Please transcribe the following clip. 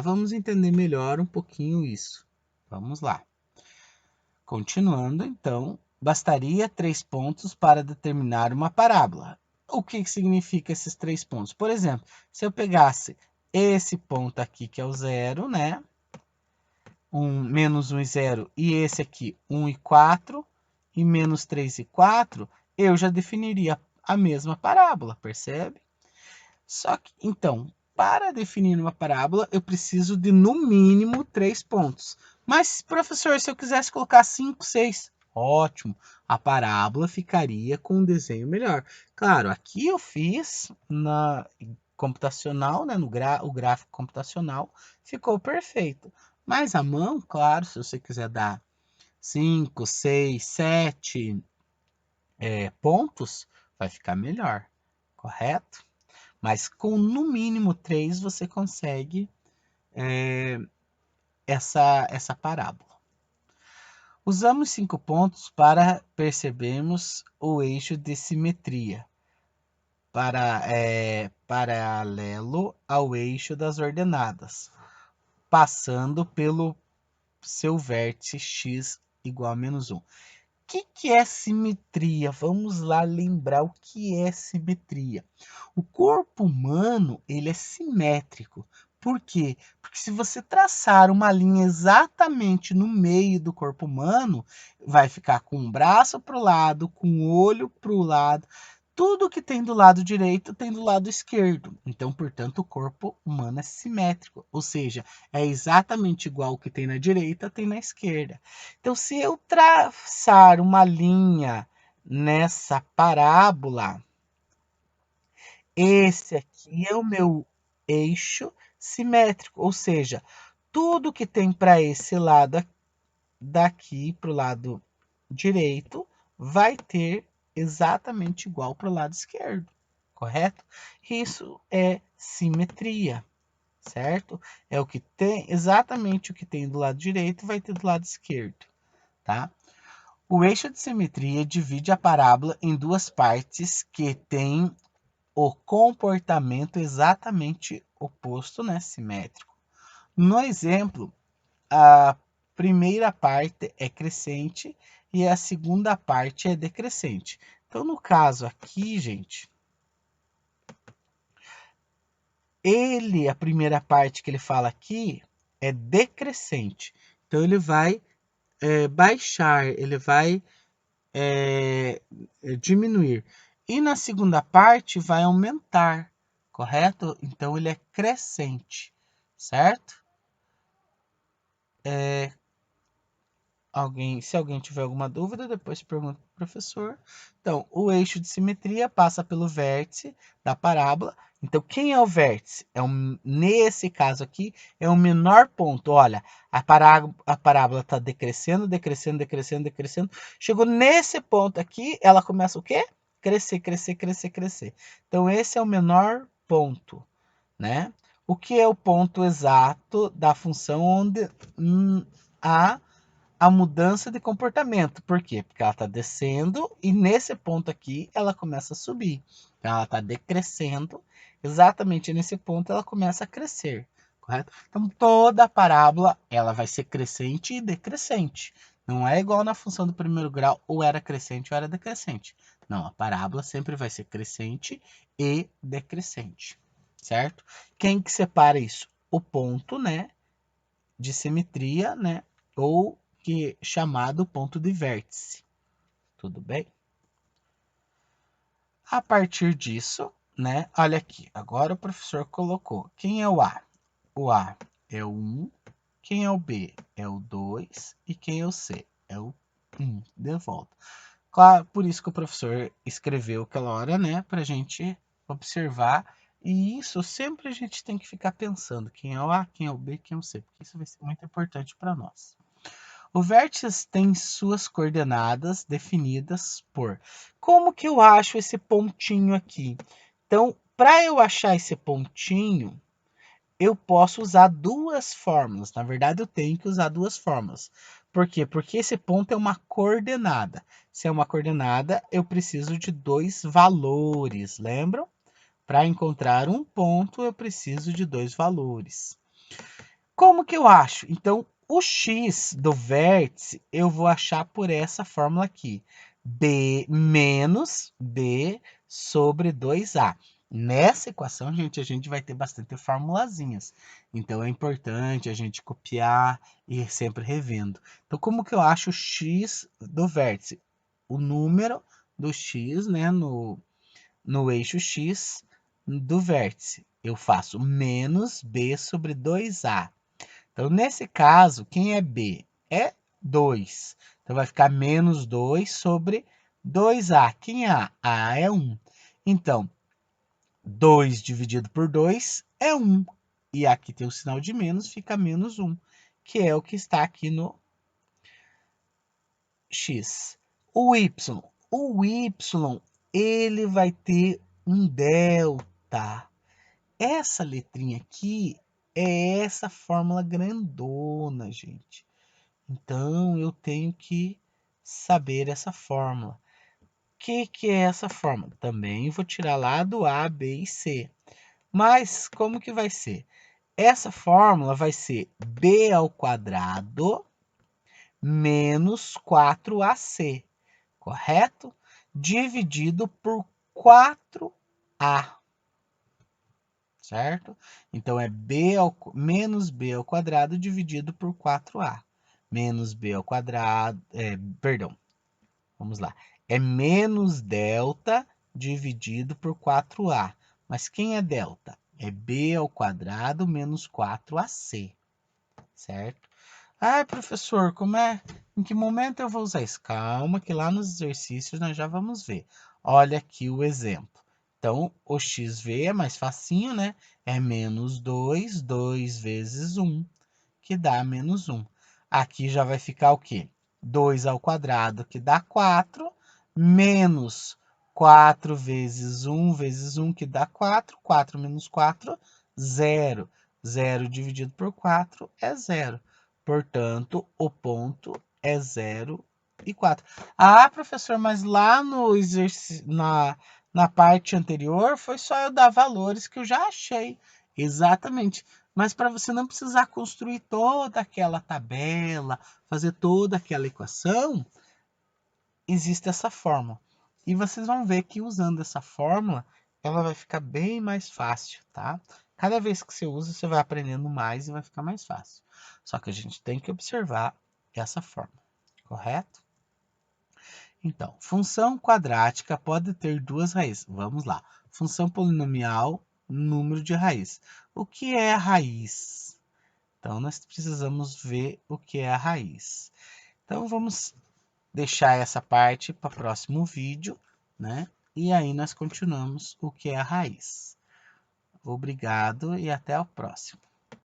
Vamos entender melhor um pouquinho isso. Vamos lá. Continuando, então, bastaria 3 pontos para determinar uma parábola. O que significa esses 3 pontos? Por exemplo, se eu pegasse esse ponto aqui, que é o 0, né? Menos 1 e 0, e esse aqui, 1 e 4, e menos 3 e 4, eu já definiria a mesma parábola, percebe? Só que, então, para definir uma parábola, eu preciso de, no mínimo, 3 pontos. Mas, professor, se eu quisesse colocar 5, 6, ótimo, a parábola ficaria com um desenho melhor. Claro, aqui eu fiz na computacional, né, o gráfico computacional, ficou perfeito. Mas a mão, claro, se você quiser dar 5, 6, 7 pontos, vai ficar melhor, correto? Mas com no mínimo 3 você consegue essa parábola. Usamos 5 pontos para percebermos o eixo de simetria paralelo ao eixo das ordenadas, passando pelo seu vértice x igual a menos 1. O que é simetria? Vamos lá lembrar o que é simetria. O corpo humano, ele é simétrico. Por quê? Porque se você traçar uma linha exatamente no meio do corpo humano, vai ficar com um braço para o lado, com o olho para o lado. Tudo que tem do lado direito tem do lado esquerdo. Então, portanto, o corpo humano é simétrico. Ou seja, é exatamente igual o que tem na direita, tem na esquerda. Então, se eu traçar uma linha nessa parábola, esse aqui é o meu eixo simétrico, ou seja, tudo que tem para esse lado daqui para o lado direito vai ter exatamente igual para o lado esquerdo, correto? Isso é simetria, certo? É o que tem, exatamente o que tem do lado direito vai ter do lado esquerdo, tá? O eixo de simetria divide a parábola em duas partes que têm o comportamento exatamente oposto, né, simétrico. No exemplo, a primeira parte é crescente e a segunda parte é decrescente. Então, no caso aqui, gente, a primeira parte que ele fala aqui é decrescente. Então, ele vai baixar, ele vai diminuir. E na segunda parte vai aumentar, correto? Então ele é crescente, certo? Se alguém tiver alguma dúvida, depois pergunta para o professor. Então, o eixo de simetria passa pelo vértice da parábola. Então, quem é o vértice? Nesse caso aqui, é o menor ponto. Olha, a parábola está decrescendo, decrescendo, decrescendo, decrescendo. Chegou nesse ponto aqui, ela começa o quê? Crescer, crescer, crescer, crescer. Então, esse é o menor ponto, né? O que é o ponto exato da função onde há a mudança de comportamento. Por quê? Porque ela está descendo e nesse ponto aqui ela começa a subir. Então ela está decrescendo, exatamente nesse ponto ela começa a crescer, correto? Então toda a parábola ela vai ser crescente e decrescente. Não é igual na função do primeiro grau, ou era crescente ou era decrescente. Não, a parábola sempre vai ser crescente e decrescente, certo? Quem que separa isso? O ponto, né, de simetria, né, ou que é chamado ponto de vértice. Tudo bem? A partir disso, né? Olha aqui, agora o professor colocou. Quem é o A? O A é o 1, quem é o B? É o 2 e quem é o C? É o 1, de volta. Claro, por isso que o professor escreveu aquela hora, né? Para a gente observar. E isso sempre a gente tem que ficar pensando quem é o A, quem é o B, quem é o C, porque isso vai ser muito importante para nós. O vértice tem suas coordenadas definidas por. Como que eu acho esse pontinho aqui? Então, para eu achar esse pontinho, eu posso usar duas fórmulas. Na verdade, eu tenho que usar duas fórmulas. Por quê? Porque esse ponto é uma coordenada. Se é uma coordenada, eu preciso de dois valores, lembram? Para encontrar um ponto, eu preciso de dois valores. Como que eu acho? Então, o x do vértice eu vou achar por essa fórmula aqui. B menos B sobre 2A. Nessa equação, gente, a gente vai ter bastante formulazinhas. Então, é importante a gente copiar e ir sempre revendo. Então, como que eu acho o x do vértice? O número do x, né, no eixo x do vértice. Eu faço menos B sobre 2A. Então, nesse caso, quem é B? É 2. Então, vai ficar menos 2 sobre 2A. Quem é A? A é 1. Então, 2 dividido por 2 é 1. E aqui tem o sinal de menos, fica menos 1, que é o que está aqui no x. O y, ele vai ter um delta. Essa letrinha aqui é essa fórmula grandona, gente. Então, eu tenho que saber essa fórmula. O que é essa fórmula? Também vou tirar lá do A, B e C. Mas como que vai ser? Essa fórmula vai ser B ao quadrado menos 4AC, correto? Dividido por 4A, certo? Então, é menos B ao quadrado dividido por 4A. Menos B ao quadrado, perdão, vamos lá. É menos delta dividido por 4A. Mas quem é delta? É B ao quadrado menos 4AC, certo? Ah, professor, como é? Em que momento eu vou usar isso? Calma, que lá nos exercícios nós já vamos ver. Olha aqui o exemplo. Então, o xv é mais facinho, né? É menos 2, 2 vezes 1, que dá menos 1. Aqui já vai ficar o quê? 2 ao quadrado, que dá 4, menos 4 vezes 1, que dá 4. 4 menos 4, 0. 0 dividido por 4 é 0. Portanto, o ponto é 0 e 4. Ah, professor, mas lá no exercício, na parte anterior, foi só eu dar valores que eu já achei. Exatamente. Mas para você não precisar construir toda aquela tabela, fazer toda aquela equação, existe essa fórmula. E vocês vão ver que usando essa fórmula, ela vai ficar bem mais fácil, tá? Cada vez que você usa, você vai aprendendo mais e vai ficar mais fácil. Só que a gente tem que observar essa fórmula, correto? Então, função quadrática pode ter duas raízes. Vamos lá. Função polinomial, número de raiz. O que é a raiz? Então, nós precisamos ver o que é a raiz. Então, vamos deixar essa parte para o próximo vídeo, né? E aí nós continuamos o que é a raiz. Obrigado e até o próximo.